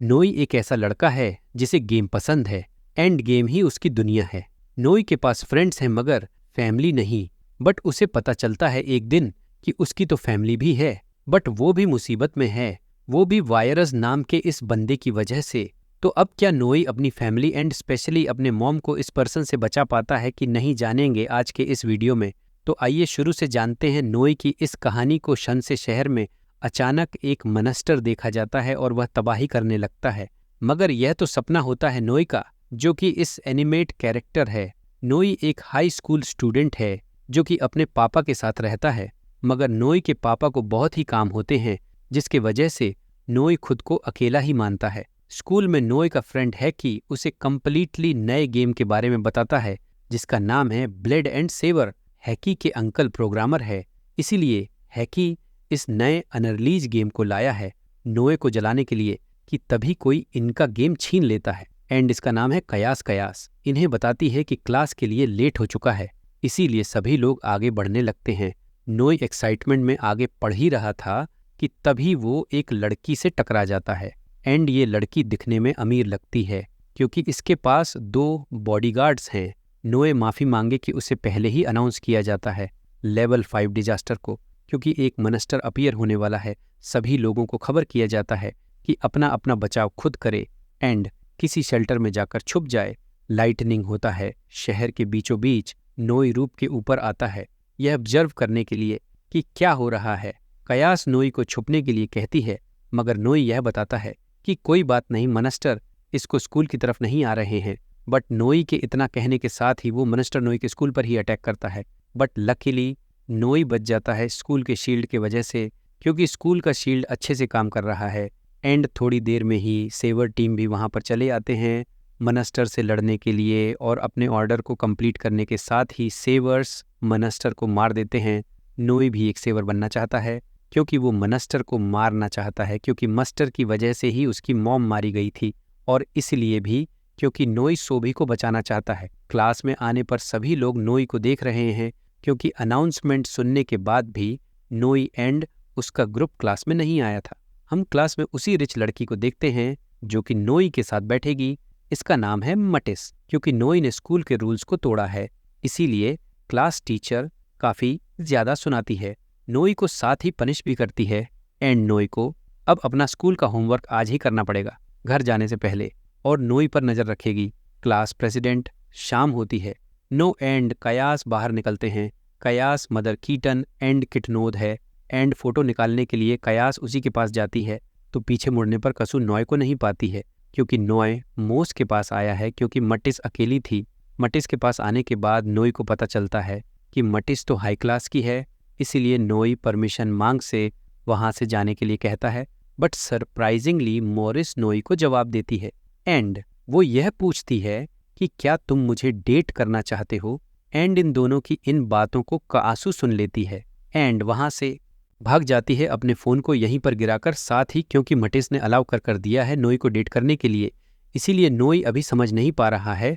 नोई एक ऐसा लड़का है जिसे गेम पसंद है। एंड गेम ही उसकी दुनिया है। नोई के पास फ्रेंड्स हैं मगर फैमिली नहीं। बट उसे पता चलता है एक दिन कि उसकी तो फैमिली भी है, बट वो भी मुसीबत में है। वो भी वायरस नाम के इस बंदे की वजह से। तो अब क्या नोई अपनी फैमिली एंड स्पेशली अपने मॉम को इस पर्सन से बचा पाता है कि नहीं, जानेंगे आज के इस वीडियो में। तो आइए शुरू से जानते हैं नोई की इस कहानी को। शन से शहर में अचानक एक मनस्टर देखा जाता है और वह तबाही करने लगता है। मगर यह तो सपना होता है नोई का, जो कि इस एनिमेट कैरेक्टर है। नोई एक हाई स्कूल स्टूडेंट है जो कि अपने पापा के साथ रहता है। मगर नोई के पापा को बहुत ही काम होते हैं, जिसके वजह से नोई खुद को अकेला ही मानता है। स्कूल में नोई का फ्रेंड हैकी उसे कंप्लीटली नए गेम के बारे में बताता है, जिसका नाम है ब्लेड एंड सेवर। हैकी के अंकल प्रोग्रामर है, इसीलिए हैकी इस नए अनरिलीज गेम को लाया है नोए को जलाने के लिए, कि तभी कोई इनका गेम छीन लेता है। एंड इसका नाम है कयास। कयास इन्हें बताती है कि क्लास के लिए लेट हो चुका है, इसीलिए सभी लोग आगे बढ़ने लगते हैं। नोई एक्साइटमेंट में आगे पढ़ ही रहा था कि तभी वो एक लड़की से टकरा जाता है। एंड ये लड़की दिखने में अमीर लगती है क्योंकि इसके पास 2 बॉडीगार्ड्स हैं। नोए माफ़ी मांगे कि उसे पहले ही अनाउंस किया जाता है लेवल 5 डिजास्टर को, क्योंकि एक मनस्टर अपीयर होने वाला है। सभी लोगों को खबर किया जाता है कि अपना अपना बचाव खुद करे एंड किसी शेल्टर में जाकर छुप जाए। लाइटनिंग होता है शहर के बीचों बीच। नोई रूप के ऊपर आता है यह ऑब्जर्व करने के लिए कि क्या हो रहा है। कयास नोई को छुपने के लिए कहती है, मगर नोई यह बताता है कि कोई बात नहीं, मनस्टर इसको स्कूल की तरफ नहीं आ रहे हैं। बट नोई के इतना कहने के साथ ही वो मनस्टर नोई के स्कूल पर ही अटैक करता है। बट लकीली नोई बच जाता है स्कूल के शील्ड के वजह से, क्योंकि स्कूल का शील्ड अच्छे से काम कर रहा है। एंड थोड़ी देर में ही सेवर टीम भी वहाँ पर चले आते हैं मनस्टर से लड़ने के लिए, और अपने ऑर्डर को कंप्लीट करने के साथ ही सेवर्स मनस्टर को मार देते हैं। नोई भी एक सेवर बनना चाहता है क्योंकि वो मनस्टर को मारना चाहता है, क्योंकि मस्टर की वजह से ही उसकी मॉम मारी गई थी, और इसलिए भी क्योंकि नोई सोभी को बचाना चाहता है। क्लास में आने पर सभी लोग नोई को देख रहे हैं, क्योंकि अनाउंसमेंट सुनने के बाद भी नोई एंड उसका ग्रुप क्लास में नहीं आया था। हम क्लास में उसी रिच लड़की को देखते हैं जो कि नोई के साथ बैठेगी। इसका नाम है मटिस। क्योंकि नोई ने स्कूल के रूल्स को तोड़ा है, इसीलिए क्लास टीचर काफ़ी ज़्यादा सुनाती है। नोई को साथ ही पनिश भी करती है। एंड नोई को अब अपना स्कूल का होमवर्क आज ही करना पड़ेगा घर जाने से पहले, और नोई पर नज़र रखेगी क्लास प्रेसिडेंट। शाम होती है। नो एंड कयास बाहर निकलते हैं। कयास मदर कीटन एंड किटनोद है। एंड फोटो निकालने के लिए कयास उसी के पास जाती है, तो पीछे मुड़ने पर कसू नोय को नहीं पाती है, क्योंकि नोय मोस के पास आया है, क्योंकि मटिस अकेली थी। मटिस के पास आने के बाद नोई को पता चलता है कि मटिस तो हाई क्लास की है, इसीलिए नोई परमिशन मांग से वहाँ से जाने के लिए कहता है। बट सरप्राइजिंगली मोरिस नोई को जवाब देती है। एंड वो यह पूछती है कि क्या तुम मुझे डेट करना चाहते हो। एंड इन दोनों की इन बातों को कासू सुन लेती है एंड वहाँ से भाग जाती है अपने फ़ोन को यहीं पर गिराकर। साथ ही क्योंकि मटिस ने अलाउ कर दिया है नोई को डेट करने के लिए, इसीलिए नोई अभी समझ नहीं पा रहा है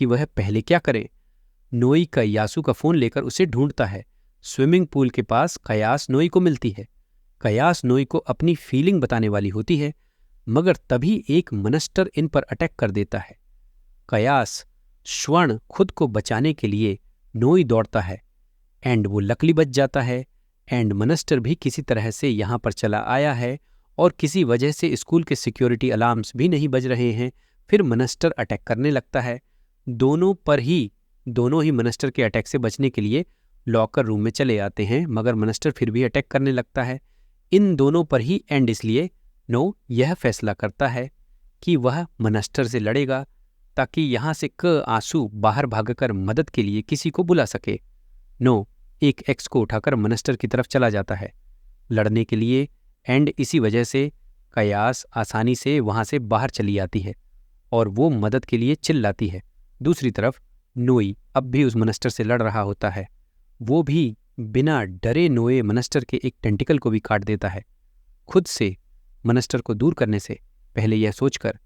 कि वह पहले क्या करे। नोई का यासू का फ़ोन लेकर उसे ढूंढता है। स्विमिंग पूल के पास कयास नोई को मिलती है। कयास नोई को अपनी फीलिंग बताने वाली होती है, मगर तभी एक मनस्टर इन पर अटैक कर देता है। कयास स्वर्ण खुद को बचाने के लिए नोई दौड़ता है एंड वो लकली बच जाता है। एंड मनस्टर भी किसी तरह से यहाँ पर चला आया है, और किसी वजह से स्कूल के सिक्योरिटी अलार्म्स भी नहीं बज रहे हैं। फिर मनस्टर अटैक करने लगता है। दोनों ही मनस्टर के अटैक से बचने के लिए लॉकर रूम में चले आते हैं, मगर मनस्टर फिर भी अटैक करने लगता है इन दोनों पर ही। एंड इसलिए नो यह फैसला करता है कि वह मनस्टर से लड़ेगा, ताकि यहाँ से आंसू बाहर भागकर मदद के लिए किसी को बुला सके। नो एक एक्स को उठाकर मनस्टर की तरफ चला जाता है लड़ने के लिए। एंड इसी वजह से कयास आसानी से वहाँ से बाहर चली आती है और वो मदद के लिए चिल्लाती है। दूसरी तरफ नोई अब भी उस मनस्टर से लड़ रहा होता है। वो भी बिना डरे नोए मनस्टर के एक टेंटिकल को भी काट देता है, खुद से मनस्टर को दूर करने से पहले यह सोचकर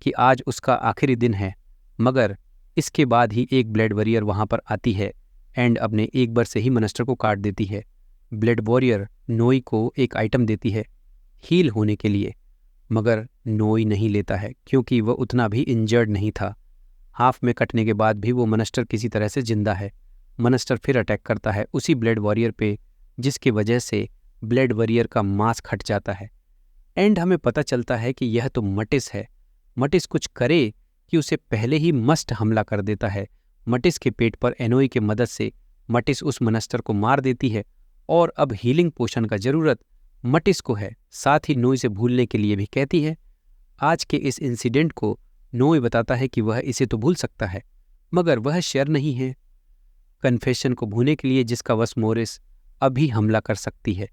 कि आज उसका आखिरी दिन है। मगर इसके बाद ही एक ब्लेड वॉरियर वहाँ पर आती है एंड अपने एक बार से ही मनस्टर को काट देती है। ब्लेड वॉरियर नोई को एक आइटम देती है हील होने के लिए, मगर नोई नहीं लेता है क्योंकि वह उतना भी इंजर्ड नहीं था। हाफ में कटने के बाद भी वो मॉन्स्टर किसी तरह से जिंदा है। मॉन्स्टर फिर अटैक करता है उसी ब्लेड वॉरियर पे, जिसकी वजह से ब्लेड वॉरियर का मास्क हट जाता है। एंड हमें पता चलता है कि यह तो मटिस है। मटिस कुछ करे कि उसे पहले ही मस्ट हमला कर देता है। मटिस के पेट पर एनोई की मदद से मटिस उस मॉन्स्टर को मार देती है और अब हीलिंग पोशन का जरूरत मटिस को है। साथ ही नोई से भूलने के लिए भी कहती है। आज के इस इंसिडेंट को नोई बताता है कि वह इसे तो भूल सकता है, मगर वह शेयर नहीं है कन्फेशन को भूलने के लिए जिसका वश मोरिस अभी हमला कर सकती है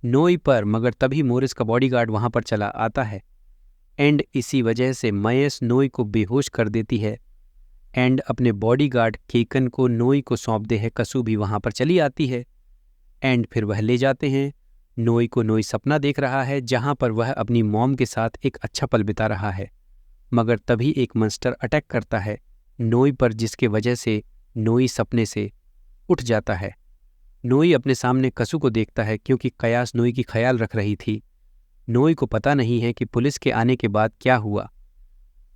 नोई पर। मगर तभी मोरिस का बॉडीगार्ड वहां पर चला आता है एंड इसी वजह से मयस नोई को बेहोश कर देती है एंड अपने बॉडीगार्ड केकन को नोई को सौंप दे है। कसू भी वहां पर चली आती है एंड फिर वह ले जाते हैं नोई को। नोई सपना देख रहा है जहां पर वह अपनी मॉम के साथ एक अच्छा पल बिता रहा है, मगर तभी एक मॉन्स्टर अटैक करता है नोई पर, जिसके वजह से नोई सपने से उठ जाता है। नोई अपने सामने कसू को देखता है क्योंकि कयास नोई की ख्याल रख रही थी। नोई को पता नहीं है कि पुलिस के आने के बाद क्या हुआ।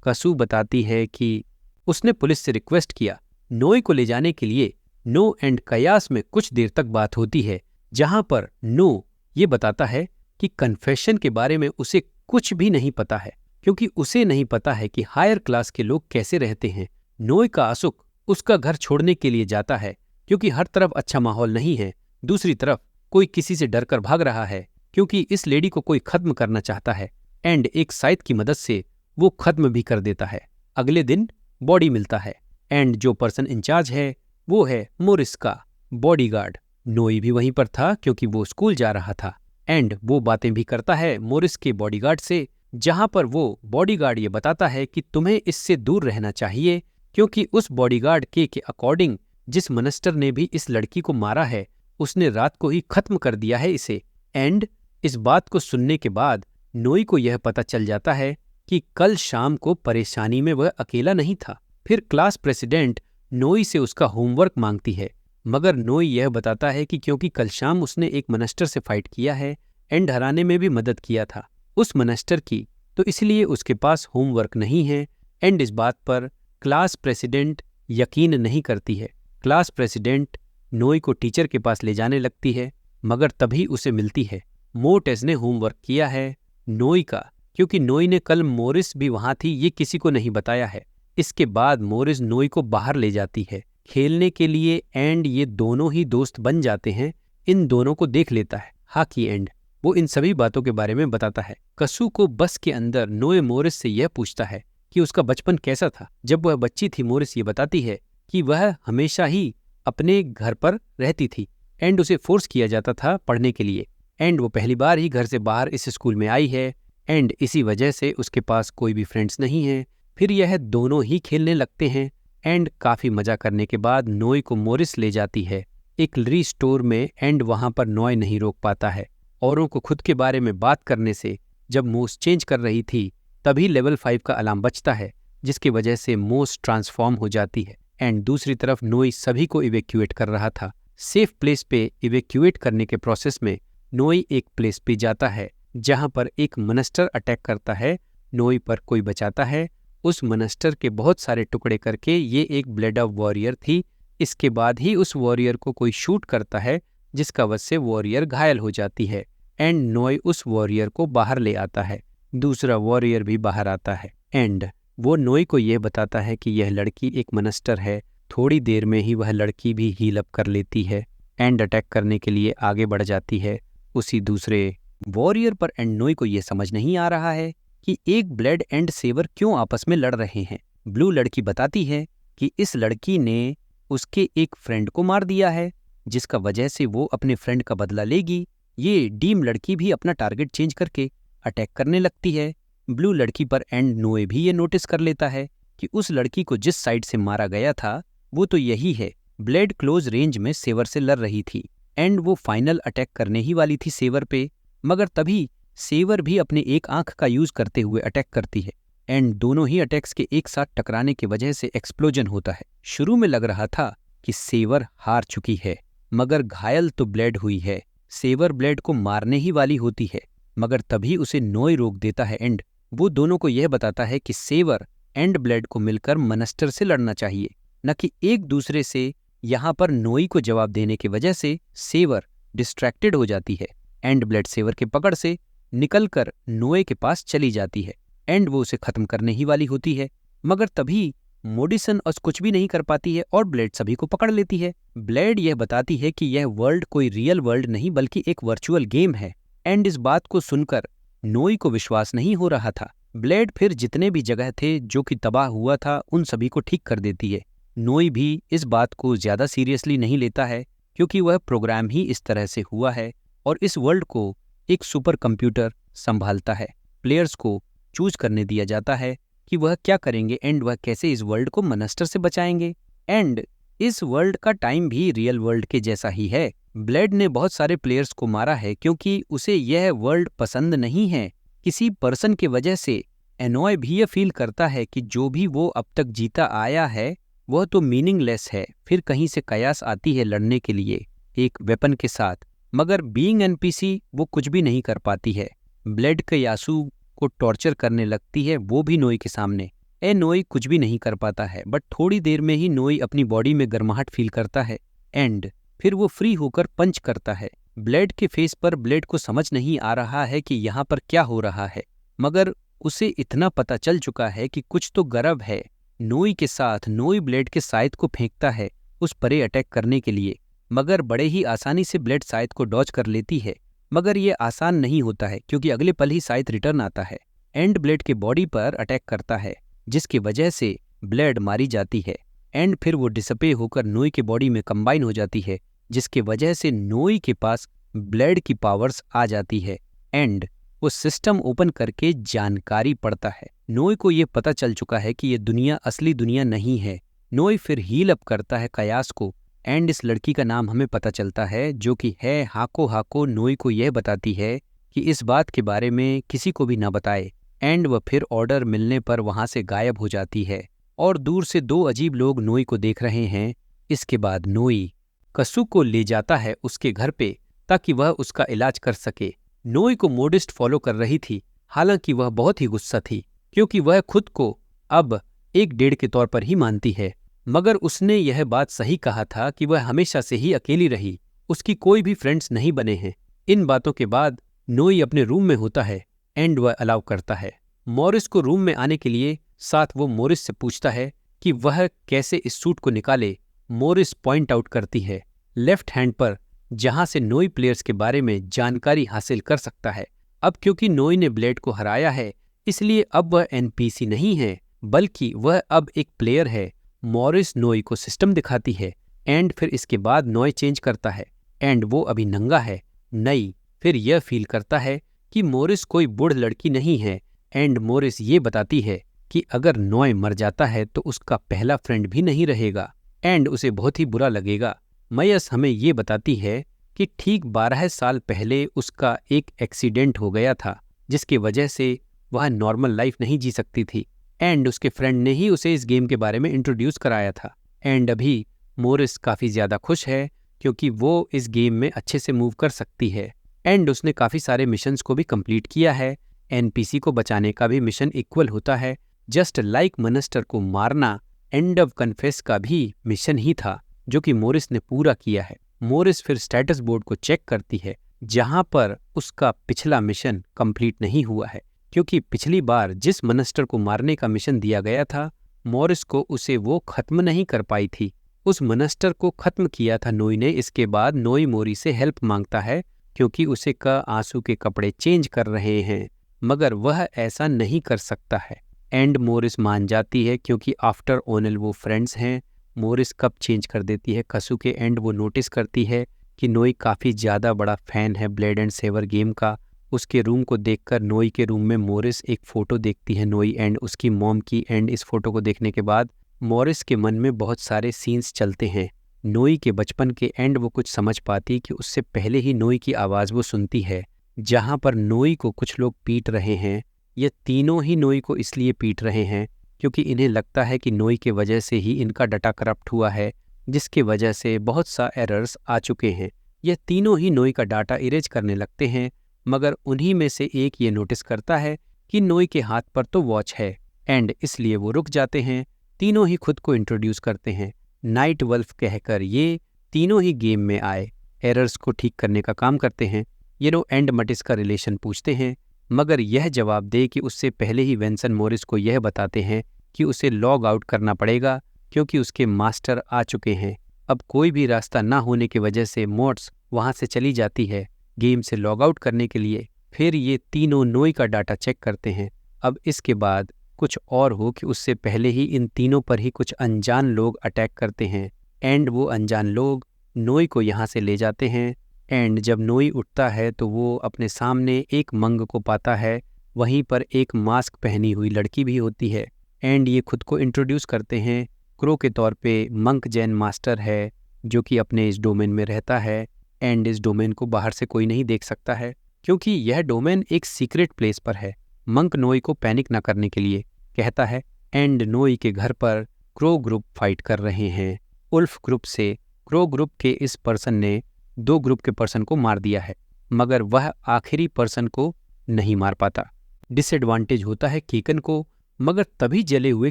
कसू बताती है कि उसने पुलिस से रिक्वेस्ट किया नोई को ले जाने के लिए। नो एंड कयास में कुछ देर तक बात होती है जहां पर नो ये बताता है कि कन्फेशन के बारे में उसे कुछ भी नहीं पता है क्योंकि उसे नहीं पता है कि हायर क्लास के लोग कैसे रहते हैं। नोई का आसुक उसका घर छोड़ने के लिए जाता है क्योंकि हर तरफ अच्छा माहौल नहीं है। दूसरी तरफ कोई किसी से डरकर भाग रहा है क्योंकि इस लेडी को कोई खत्म करना चाहता है एंड एक साइड की मदद से वो खत्म भी कर देता है। अगले दिन बॉडी मिलता है एंड जो पर्सन इंचार्ज है वो है मोरिस का बॉडीगार्ड। नोई भी वहीं पर था क्योंकि वो स्कूल जा रहा था एंड वो बातें भी करता है मोरिस के बॉडीगार्ड से, जहां पर वो बॉडीगार्ड ये बताता है कि तुम्हें इससे दूर रहना चाहिए क्योंकि उस बॉडीगार्ड के अकॉर्डिंग जिस मॉन्स्टर ने भी इस लड़की को मारा है उसने रात को ही खत्म कर दिया है इसे। एंड इस बात को सुनने के बाद नोई को यह पता चल जाता है कि कल शाम को परेशानी में वह अकेला नहीं था। फिर क्लास प्रेसिडेंट नोई से उसका होमवर्क मांगती है, मगर नोई यह बताता है कि क्योंकि कल शाम उसने एक मॉन्स्टर से फाइट किया है एंड हराने में भी मदद किया था उस मॉन्स्टर की, तो इसलिए उसके पास होमवर्क नहीं है। एंड इस बात पर क्लास प्रेसिडेंट यकीन नहीं करती है। क्लास प्रेसिडेंट नोई को टीचर के पास ले जाने लगती है, मगर तभी उसे मिलती है मोर्टेज ने होमवर्क किया है नोई का, क्योंकि नोई ने कल मोरिस भी वहां थी ये किसी को नहीं बताया है। इसके बाद मोरिस नोई को बाहर ले जाती है खेलने के लिए एंड ये दोनों ही दोस्त बन जाते हैं। इन दोनों को देख लेता है हाकी एंड वो इन सभी बातों के बारे में बताता है। कसू को बस के अंदर नोए मोरिस से यह पूछता है कि उसका बचपन कैसा था जब वह बच्ची थी। मोरिस ये बताती है कि वह हमेशा ही अपने घर पर रहती थी एंड उसे फोर्स किया जाता था पढ़ने के लिए एंड वो पहली बार ही घर से बाहर इस स्कूल में आई है एंड इसी वजह से उसके पास कोई भी फ्रेंड्स नहीं है। फिर यह दोनों ही खेलने लगते हैं एंड काफी मजा करने के बाद नोई को मोरिस ले जाती है एक लिटरेरी स्टोर में एंड वहां पर नोई नहीं रोक पाता है औरों को खुद के बारे में बात करने से। जब मोस चेंज कर रही थी तभी लेवल 5 का अलार्म बजता है जिसकी वजह से मोस ट्रांसफॉर्म हो जाती है एंड दूसरी तरफ नोई सभी को इवैक्यूएट कर रहा था। सेफ प्लेस पे इवैक्यूएट करने के प्रोसेस में नोई एक प्लेस पे जाता है जहां पर एक मॉन्स्टर अटैक करता है। नोई पर कोई बचाता है। उस मॉन्स्टर के बहुत सारे टुकड़े करके ये एक ब्लेड ऑफ वॉरियर थी। इसके बाद ही उस वॉरियर को कोई शूट करता है जिसका वजह से वॉरियर घायल हो जाती है एंड नोई उस वॉरियर को बाहर ले आता है। दूसरा वॉरियर भी बाहर आता है एंड वो नोई को यह बताता है कि यह लड़की एक मॉन्स्टर है। थोड़ी देर में ही वह लड़की भी हील अप कर लेती है एंड अटैक करने के लिए आगे बढ़ जाती है उसी दूसरे वॉरियर पर। एंड नोई को यह समझ नहीं आ रहा है कि एक ब्लेड एंड सेवर क्यों आपस में लड़ रहे हैं। ब्लू लड़की बताती है कि इस लड़की ने उसके एक फ्रेंड को मार दिया है जिसका वजह से वो अपने फ्रेंड का बदला लेगी। ये डीम लड़की भी अपना टारगेट चेंज करके अटैक करने लगती है ब्लू लड़की पर एंड नोए भी ये नोटिस कर लेता है कि उस लड़की को जिस साइड से मारा गया था वो तो यही है। ब्लेड क्लोज रेंज में सेवर से लड़ रही थी एंड वो फाइनल अटैक करने ही वाली थी सेवर पे, मगर तभी सेवर भी अपने एक आंख का यूज करते हुए अटैक करती है एंड दोनों ही अटैक्स के एक साथ टकराने की वजह से एक्सप्लोजन होता है। शुरू में लग रहा था कि सेवर हार चुकी है, मगर घायल तो ब्लेड हुई है। सेवर ब्लेड को मारने ही वाली होती है, मगर तभी उसे नोई रोक देता है एंड वो दोनों को यह बताता है कि सेवर एंड ब्लेड को मिलकर मनस्टर से लड़ना चाहिए, न कि एक दूसरे से। यहाँ पर नोई को जवाब देने की वजह से सेवर डिस्ट्रैक्टेड हो जाती है। एंड ब्लेड सेवर के पकड़ से निकलकर नोए के पास चली जाती है एंड वो उसे खत्म करने ही वाली होती है, मगर तभी मोडिसन और कुछ भी नहीं कर पाती है और ब्लेड सभी को पकड़ लेती है। ब्लेड यह बताती है कि यह वर्ल्ड कोई रियल वर्ल्ड नहीं बल्कि एक वर्चुअल गेम है एंड इस बात को सुनकर नोई को विश्वास नहीं हो रहा था। ब्लेड फिर जितने भी जगह थे जो कि तबाह हुआ था उन सभी को ठीक कर देती है। नोई भी इस बात को ज्यादा सीरियसली नहीं लेता है क्योंकि वह प्रोग्राम ही इस तरह से हुआ है और इस वर्ल्ड को एक सुपर कंप्यूटर संभालता है। प्लेयर्स को चूज करने दिया जाता है कि वह क्या करेंगे एंड वह कैसे इस वर्ल्ड को मनस्टर से बचाएंगे। एंड इस वर्ल्ड का टाइम भी रियल वर्ल्ड के जैसा ही है। ब्लेड ने बहुत सारे प्लेयर्स को मारा है क्योंकि उसे यह वर्ल्ड पसंद नहीं है। किसी पर्सन की वजह से एनॉय भी यह फील करता है कि जो भी वो अब तक जीता आया है वह तो मीनिंगलेस है। फिर कहीं से कयास आती है लड़ने के लिए एक वेपन के साथ, मगर बीइंग एनपीसी वो कुछ भी नहीं कर पाती है। ब्लेड के यासू को टॉर्चर करने लगती है, वो भी नोई के सामने। नोई कुछ भी नहीं कर पाता है, बट थोड़ी देर में ही नोई अपनी बॉडी में गर्माहट फील करता है एंड फिर वो फ्री होकर पंच करता है। ब्लेड के फेस पर ब्लेड को समझ नहीं आ रहा है कि यहाँ पर क्या हो रहा है, मगर उसे इतना पता चल चुका है कि कुछ तो गड़बड़ है। नोई के साथ नोई ब्लेड के साइद को फेंकता है उस परे अटैक करने के लिए, मगर बड़े ही आसानी से ब्लेड साइद को डॉज कर लेती है। मगर ये आसान नहीं होता है क्योंकि अगले पल ही साइद रिटर्न आता है एंड ब्लेड के बॉडी पर अटैक करता है, जिसकी वजह से ब्लेड मारी जाती है एंड फिर वो डिसपे होकर नोई के बॉडी में कंबाइन हो जाती है, जिसकी वजह से नोई के पास ब्लेड की पावर्स आ जाती है एंड वो सिस्टम ओपन करके जानकारी पढ़ता है। नोई को ये पता चल चुका है कि ये दुनिया असली दुनिया नहीं है। नोई फिर हील अप करता है कयास को एंड इस लड़की का नाम हमें पता चलता है जो कि है हाको। हाको नोई को यह बताती है कि इस बात के बारे में किसी को भी ना बताए एंड वह फिर ऑर्डर मिलने पर वहां से गायब हो जाती है और दूर से दो अजीब लोग नोई को देख रहे हैं। इसके बाद नोई कसु को ले जाता है उसके घर पे ताकि वह उसका इलाज कर सके। नोई को मोडिस्ट फॉलो कर रही थी, हालांकि वह बहुत ही गुस्सा थी क्योंकि वह खुद को अब एक डेढ़ के तौर पर ही मानती है, मगर उसने यह बात सही कहा था कि वह हमेशा से ही अकेली रही, उसकी कोई भी फ्रेंड्स नहीं बने हैं। इन बातों के बाद नोई अपने रूम में होता है एंड वह अलाउ करता है मॉरिस को रूम में आने के लिए। साथ वो मॉरिस से पूछता है कि वह कैसे इस सूट को निकाले। मॉरिस पॉइंट आउट करती है लेफ्ट हैंड पर, जहां से नोई प्लेयर्स के बारे में जानकारी हासिल कर सकता है। अब क्योंकि नोई ने ब्लेड को हराया है इसलिए अब वह एनपीसी नहीं है बल्कि वह अब एक प्लेयर है। मॉरिस नोई को सिस्टम दिखाती है एंड फिर इसके बाद नोई चेंज करता है एंड वो अभी नंगा है। नई फिर यह फील करता है कि मॉरिस कोई बूढ़ लड़की नहीं है एंड मॉरिस ये बताती है कि अगर नोई मर जाता है तो उसका पहला फ्रेंड भी नहीं रहेगा एंड उसे बहुत ही बुरा लगेगा। मयस हमें ये बताती है कि ठीक 12 साल पहले उसका एक एक्सीडेंट हो गया था जिसकी वजह से वह नॉर्मल लाइफ नहीं जी सकती थी एंड उसके फ्रेंड ने ही उसे इस गेम के बारे में इंट्रोड्यूस कराया था। एंड अभी मॉरिस काफ़ी ज़्यादा खुश है क्योंकि वो इस गेम में अच्छे से मूव कर सकती है एंड उसने काफ़ी सारे मिशंस को भी कंप्लीट किया है। एनपीसी को बचाने का भी मिशन इक्वल होता है, जस्ट लाइक मनस्टर को मारना एंड ऑफ कन्फेस का भी मिशन ही था जो कि मॉरिस ने पूरा किया है। मॉरिस फिर स्टेटस बोर्ड को चेक करती है जहां पर उसका पिछला मिशन कंप्लीट नहीं हुआ है क्योंकि पिछली बार जिस मनस्टर को मारने का मिशन दिया गया था मॉरिस को उसे वो खत्म नहीं कर पाई थी। उस मनस्टर को खत्म किया था नोई ने। इसके बाद नोई मोरी से हेल्प मांगता है क्योंकि उसे का आंसू के कपड़े चेंज कर रहे हैं, मगर वह ऐसा नहीं कर सकता है एंड मॉरिस मान जाती है क्योंकि आफ्टर ओनल वो फ्रेंड्स हैं। मॉरिस कब चेंज कर देती है कसु के एंड वो नोटिस करती है कि नोई काफ़ी ज़्यादा बड़ा फ़ैन है ब्लेड एंड सेवर गेम का। उसके रूम को देखकर नोई के रूम में मॉरिस एक फ़ोटो देखती है नोई एंड उसकी मॉम की एंड इस फोटो को देखने के बाद मॉरिस के मन में बहुत सारे सीन्स चलते हैं नोई के बचपन के एंड वो कुछ समझ पाती कि उससे पहले ही नोई की आवाज़ वो सुनती है जहाँ पर नोई को कुछ लोग पीट रहे हैं। ये तीनों ही नोई को इसलिए पीट रहे हैं क्योंकि इन्हें लगता है कि नोई के वजह से ही इनका डाटा करप्ट हुआ है, जिसकी वजह से बहुत सा एरर्स आ चुके हैं। ये तीनों ही नोई का डाटा इरेज करने लगते हैं, मगर उन्हीं में से एक ये नोटिस करता है कि नोई के हाथ पर तो वॉच है एंड इसलिए वो रुक जाते हैं। तीनों ही खुद को इंट्रोड्यूस करते हैं नाइट वल्फ कहकर। ये तीनों ही गेम में आए एरर्स को ठीक करने का काम करते हैं। ये लोग एंड मटिस का रिलेशन पूछते हैं, मगर यह जवाब दे कि उससे पहले ही वेंसन मोरिस को यह बताते हैं कि उसे लॉग आउट करना पड़ेगा क्योंकि उसके मास्टर आ चुके हैं। अब कोई भी रास्ता ना होने की वजह से मोट्स वहाँ से चली जाती है गेम से लॉग आउट करने के लिए। फिर ये तीनों नोई का डाटा चेक करते हैं। अब इसके बाद कुछ और हो कि उससे पहले ही इन तीनों पर ही कुछ अनजान लोग अटैक करते हैं एंड वो अनजान लोग नोई को यहाँ से ले जाते हैं। एंड जब नोई उठता है तो वो अपने सामने एक मंग को पाता है। वहीं पर एक मास्क पहनी हुई लड़की भी होती है एंड ये खुद को इंट्रोड्यूस करते हैं। क्रो के तौर पे मंक जैन मास्टर है जो कि अपने इस डोमेन में रहता है एंड इस डोमेन को बाहर से कोई नहीं देख सकता है क्योंकि यह डोमेन एक सीक्रेट प्लेस पर है। मंक नोई को पैनिक ना करने के लिए कहता है एंड नोई के घर पर क्रो ग्रुप फाइट कर रहे हैं उल्फ ग्रुप से। क्रो ग्रुप के इस पर्सन ने 2 ग्रुप के पर्सन को मार दिया है मगर वह आखिरी पर्सन को नहीं मार पाता। डिसएडवांटेज होता है केकन को, मगर तभी जले हुए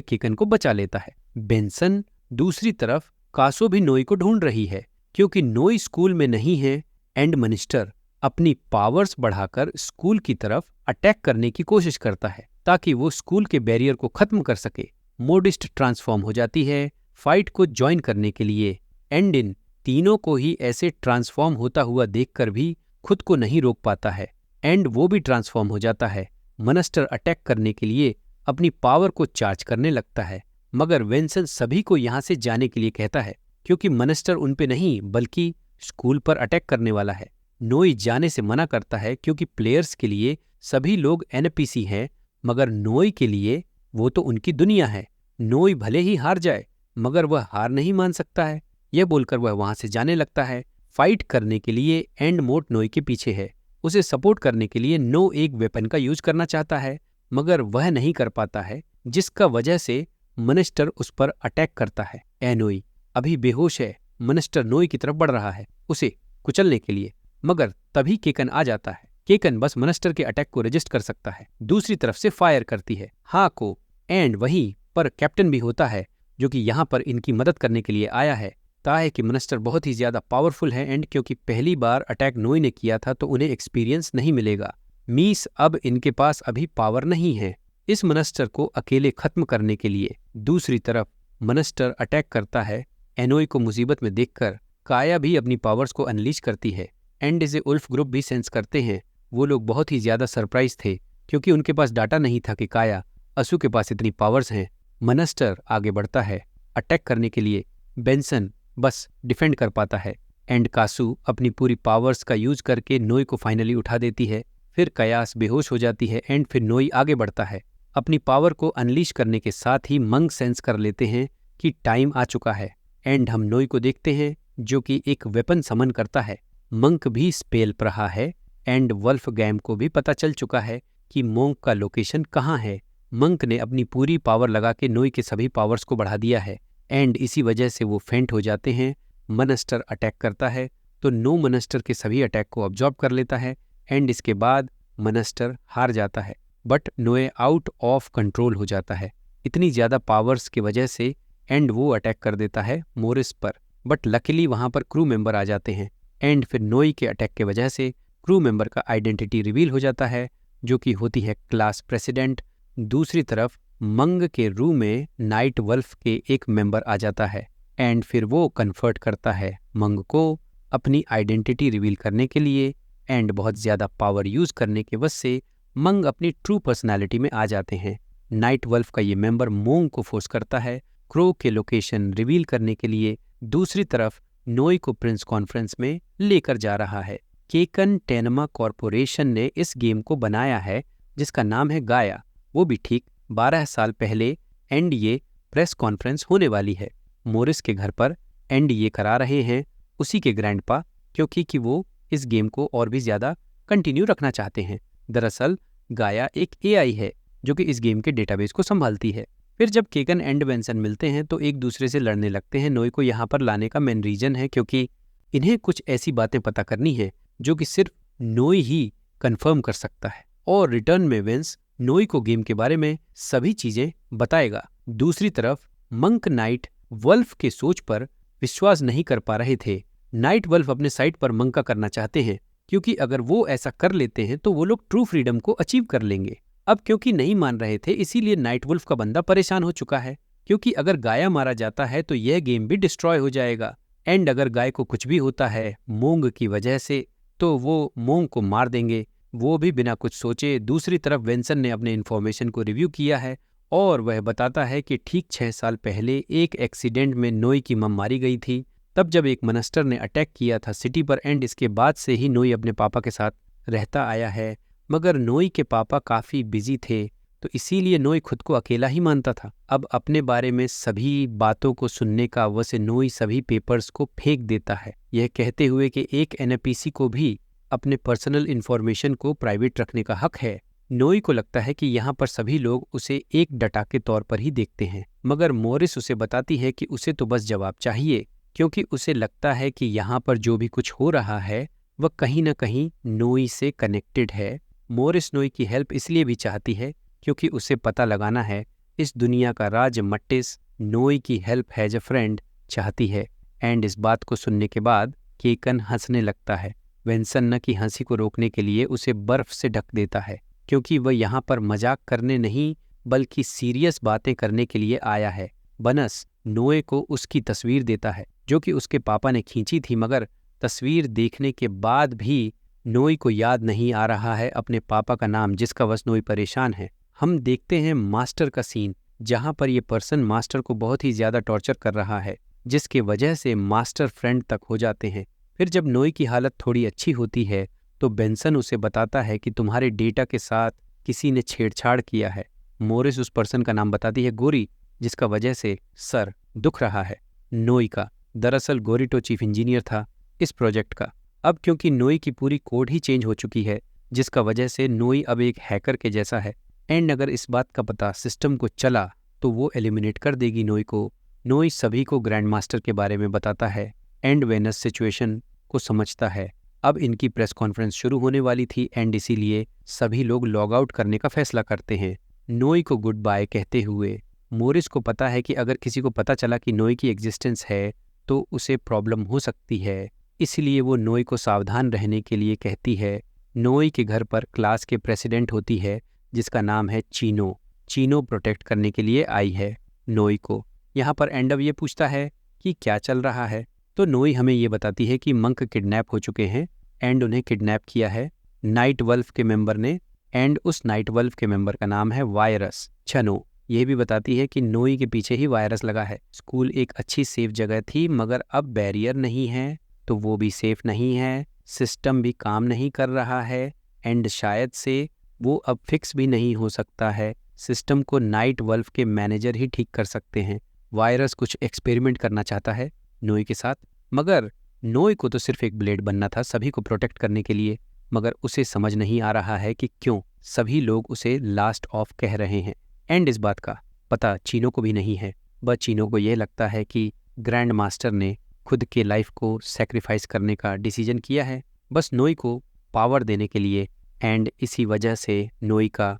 केकन को बचा लेता है। बेंसन दूसरी तरफ कासो भी नोई को ढूंढ रही है क्योंकि नोई स्कूल में नहीं है एंड मनिस्टर अपनी पावर्स बढ़ाकर स्कूल की तरफ अटैक करने की कोशिश करता है ताकि वो स्कूल के बैरियर को खत्म कर सके। मोडिस्ट ट्रांसफॉर्म हो जाती है फाइट को ज्वाइन करने के लिए एंड इन तीनों को ही ऐसे ट्रांसफॉर्म होता हुआ देखकर भी खुद को नहीं रोक पाता है एंड वो भी ट्रांसफॉर्म हो जाता है। मनिस्टर अटैक करने के लिए अपनी पावर को चार्ज करने लगता है मगर वेंसन सभी को यहाँ से जाने के लिए कहता है क्योंकि मनिस्टर उन पे नहीं बल्कि स्कूल पर अटैक करने वाला है। नोई जाने से मना करता है क्योंकि प्लेयर्स के लिए सभी लोग एनपीसी हैं मगर नोई के लिए वो तो उनकी दुनिया है। नोई भले ही हार जाए मगर वह हार नहीं मान सकता है। यह बोलकर वह वहां से जाने लगता है। फाइट करने के लिए एंड मोट नोई के पीछे है। उसे सपोर्ट करने के लिए नो एक वेपन का यूज करना चाहता है मगर वह नहीं कर पाता है जिसका वजह से मनिस्टर उस पर अटैक करता है। एनोई अभी बेहोश है। मनिस्टर नोई की तरफ बढ़ रहा है उसे कुचलने के लिए मगर तभी केकन आ जाता है। केकन बस मनिस्टर के अटैक को रजिस्ट कर सकता है। दूसरी तरफ से फायर करती है हा को एंड वहीं पर कैप्टन भी होता है जो कि यहाँ पर इनकी मदद करने के लिए आया है। है कि मनिस्टर बहुत ही ज्यादा पावरफुल है एंड क्योंकि पहली बार अटैक नोई ने किया था तो उन्हें एक्सपीरियंस नहीं मिलेगा। मीस अब इनके पास अभी पावर नहीं है इस मनिस्टर को अकेले खत्म करने के लिए। दूसरी तरफ मनिस्टर अटैक करता है। एनोई को मुसीबत में देखकर काया भी अपनी पावर्स को अनलीज करती है एंड इसे उल्फ ग्रुप भी सेंस करते हैं। वो लोग बहुत ही ज्यादा सरप्राइज थे क्योंकि उनके पास डाटा नहीं था कि काया असु के पास इतनी पावर्स हैं। मनिस्टर आगे बढ़ता है अटैक करने के लिए। बेंसन बस डिफेंड कर पाता है एंड कासू अपनी पूरी पावर्स का यूज करके नोई को फाइनली उठा देती है। फिर कयास बेहोश हो जाती है एंड फिर नोई आगे बढ़ता है। अपनी पावर को अनलीश करने के साथ ही मंग सेंस कर लेते हैं कि टाइम आ चुका है एंड हम नोई को देखते हैं जो कि एक वेपन समन करता है। मंक भी स्पेल पर रहा है एंड वल्फ गैम को भी पता चल चुका है कि मोंक का लोकेशन कहाँ है। मंक ने अपनी पूरी पावर लगा के नोई के सभी पावर्स को बढ़ा दिया है एंड इसी वजह से वो फेंट हो जाते हैं। मनिस्टर अटैक करता है तो नो मनिस्टर के सभी अटैक को ऑब्जॉर्ब कर लेता है एंड इसके बाद मनिस्टर हार जाता है बट नोए आउट ऑफ कंट्रोल हो जाता है इतनी ज़्यादा पावर्स की वजह से एंड वो अटैक कर देता है मोरिस पर। बट लकीली वहाँ पर क्रू मेंबर आ जाते हैं एंड फिर नोई के अटैक के वजह से क्रू मेंबर का आइडेंटिटी रिवील हो जाता है जो कि होती है क्लास प्रेसिडेंट। दूसरी तरफ मंग के रूम में नाइट वल्फ के एक मेंबर आ जाता है एंड फिर वो कन्फर्ट करता है मंग को अपनी आइडेंटिटी रिवील करने के लिए एंड बहुत ज़्यादा पावर यूज करने के वजह से मंग अपनी ट्रू पर्सनालिटी में आ जाते हैं। नाइट वल्फ का ये मेंबर मोंग को फोर्स करता है क्रो के लोकेशन रिवील करने के लिए। दूसरी तरफ नोई को प्रिंस कॉन्फ्रेंस में लेकर जा रहा है। केकन टेनमा कॉरपोरेशन ने इस गेम को बनाया है जिसका नाम है गाया, वो भी ठीक 12 साल पहले एंड ये प्रेस कॉन्फ्रेंस होने वाली है मोरिस के घर पर एंड ये करा रहे हैं उसी के ग्रैंडपा क्योंकि वो इस गेम को और भी ज़्यादा कंटिन्यू रखना चाहते हैं। दरअसल गाया एक एआई है जो कि इस गेम के डेटाबेस को संभालती है। फिर जब केकन एंड बेंसन मिलते हैं तो एक दूसरे से लड़ने लगते हैं। नोई को यहाँ पर लाने का मेन रीजन है क्योंकि इन्हें कुछ ऐसी बातें पता करनी है जो कि सिर्फ नोई ही कंफर्म कर सकता है और रिटर्न में वेंस नोई को गेम के बारे में सभी चीजें बताएगा। दूसरी तरफ मंक नाइट वल्फ के सोच पर विश्वास नहीं कर पा रहे थे। नाइट वल्फ अपने साइड पर मंक का करना चाहते हैं, क्योंकि अगर वो ऐसा कर लेते हैं तो वो लोग ट्रू फ्रीडम को अचीव कर लेंगे। अब क्योंकि नहीं मान रहे थे, इसीलिए नाइट वुल्फ का बंदा परेशान हो चुका है, क्योंकि अगर गाया मारा जाता है तो यह गेम भी डिस्ट्रॉय हो जाएगा। एंड अगर गाय को कुछ भी होता है मोंग की वजह से, तो वो मोंग को मार देंगे, वो भी बिना कुछ सोचे। दूसरी तरफ वेंसन ने अपने इन्फॉर्मेशन को रिव्यू किया है और वह बताता है कि ठीक 6 साल पहले एक एक्सीडेंट में नोई की मम मारी गई थी, तब जब एक मनस्टर ने अटैक किया था सिटी पर। एंड इसके बाद से ही नोई अपने पापा के साथ रहता आया है, मगर नोई के पापा काफ़ी बिजी थे, तो इसीलिए नोई खुद को अकेला ही मानता था। अब अपने बारे में सभी बातों को सुनने का वजह नोई सभी पेपर्स को फेंक देता है, यह कहते हुए कि एक एनपीसी को भी अपने पर्सनल इन्फॉर्मेशन को प्राइवेट रखने का हक है। नोई को लगता है कि यहाँ पर सभी लोग उसे एक डटा के तौर पर ही देखते हैं, मगर मोरिस उसे बताती है कि उसे तो बस जवाब चाहिए, क्योंकि उसे लगता है कि यहाँ पर जो भी कुछ हो रहा है वह कहीं न कहीं नोई से कनेक्टेड है। मोरिस नोई की हेल्प इसलिए भी चाहती है क्योंकि उसे पता लगाना है इस दुनिया का राज। मट्टिस नोई की हेल्प एज अ फ्रेंड चाहती है। एंड इस बात को सुनने के बाद केकन हंसने लगता है। वेंसन की हंसी को रोकने के लिए उसे बर्फ से ढक देता है, क्योंकि वह यहाँ पर मजाक करने नहीं बल्कि सीरियस बातें करने के लिए आया है। बनस नोए को उसकी तस्वीर देता है जो कि उसके पापा ने खींची थी, मगर तस्वीर देखने के बाद भी नोई को याद नहीं आ रहा है अपने पापा का नाम, जिसका वजह नोई परेशान है। हम देखते हैं मास्टर का सीन, जहाँ पर ये पर्सन मास्टर को बहुत ही ज्यादा टॉर्चर कर रहा है, जिसके वजह से मास्टर फ्रेंड तक हो जाते हैं। फिर जब नोई की हालत थोड़ी अच्छी होती है तो बेंसन उसे बताता है कि तुम्हारे डेटा के साथ किसी ने छेड़छाड़ किया है। मोरिस उस पर्सन का नाम बताती है गोरी, जिसका वजह से सर दुख रहा है नोई का। दरअसल गोरी तो चीफ इंजीनियर था इस प्रोजेक्ट का। अब क्योंकि नोई की पूरी कोड ही चेंज हो चुकी है, जिसका वजह से नोई अब एक हैकर के जैसा है। एंड अगर इस बात का पता सिस्टम को चला तो वो एलिमिनेट कर देगी नोई को। नोई सभी को ग्रैंड मास्टर के बारे में बताता है। एंड वेनस सिचुएशन को समझता है। अब इनकी प्रेस कॉन्फ्रेंस शुरू होने वाली थी एंड इसीलिए सभी लोग लॉग आउट करने का फैसला करते हैं, नोई को गुड बाय कहते हुए। मोरिस को पता है कि अगर किसी को पता चला कि नोई की एग्जिस्टेंस है तो उसे प्रॉब्लम हो सकती है, इसलिए वो नोई को सावधान रहने के लिए कहती है। नोई के घर पर क्लास के प्रेसिडेंट होती है जिसका नाम है चीनो। चीनो प्रोटेक्ट करने के लिए आई है नोई को। यहाँ पर एंडव ये पूछता है कि क्या चल रहा है, तो नोई हमें ये बताती है कि मंक किडनैप हो चुके हैं एंड उन्हें किडनैप किया है नाइट वल्फ के मेंबर ने। एंड उस नाइट वल्फ के मेंबर का नाम है वायरस। छनो यह भी बताती है कि नोई के पीछे ही वायरस लगा है। स्कूल एक अच्छी सेफ जगह थी, मगर अब बैरियर नहीं है तो वो भी सेफ नहीं है। सिस्टम भी काम नहीं कर रहा है एंड शायद से वो अब फिक्स भी नहीं हो सकता है। सिस्टम को नाइट वल्फ के मैनेजर ही ठीक कर सकते हैं। वायरस कुछ एक्सपेरिमेंट करना चाहता है नोई के साथ, मगर नोई को तो सिर्फ एक ब्लेड बनना था सभी को प्रोटेक्ट करने के लिए, मगर उसे समझ नहीं आ रहा है कि क्यों सभी लोग उसे लास्ट ऑफ कह रहे हैं। एंड इस बात का पता चीनो को भी नहीं है, बस चीनो को यह लगता है कि ग्रैंड मास्टर ने खुद के लाइफ को सेक्रीफाइस करने का डिसीजन किया है, बस नोई को पावर देने के लिए। एंड इसी वजह से नोई का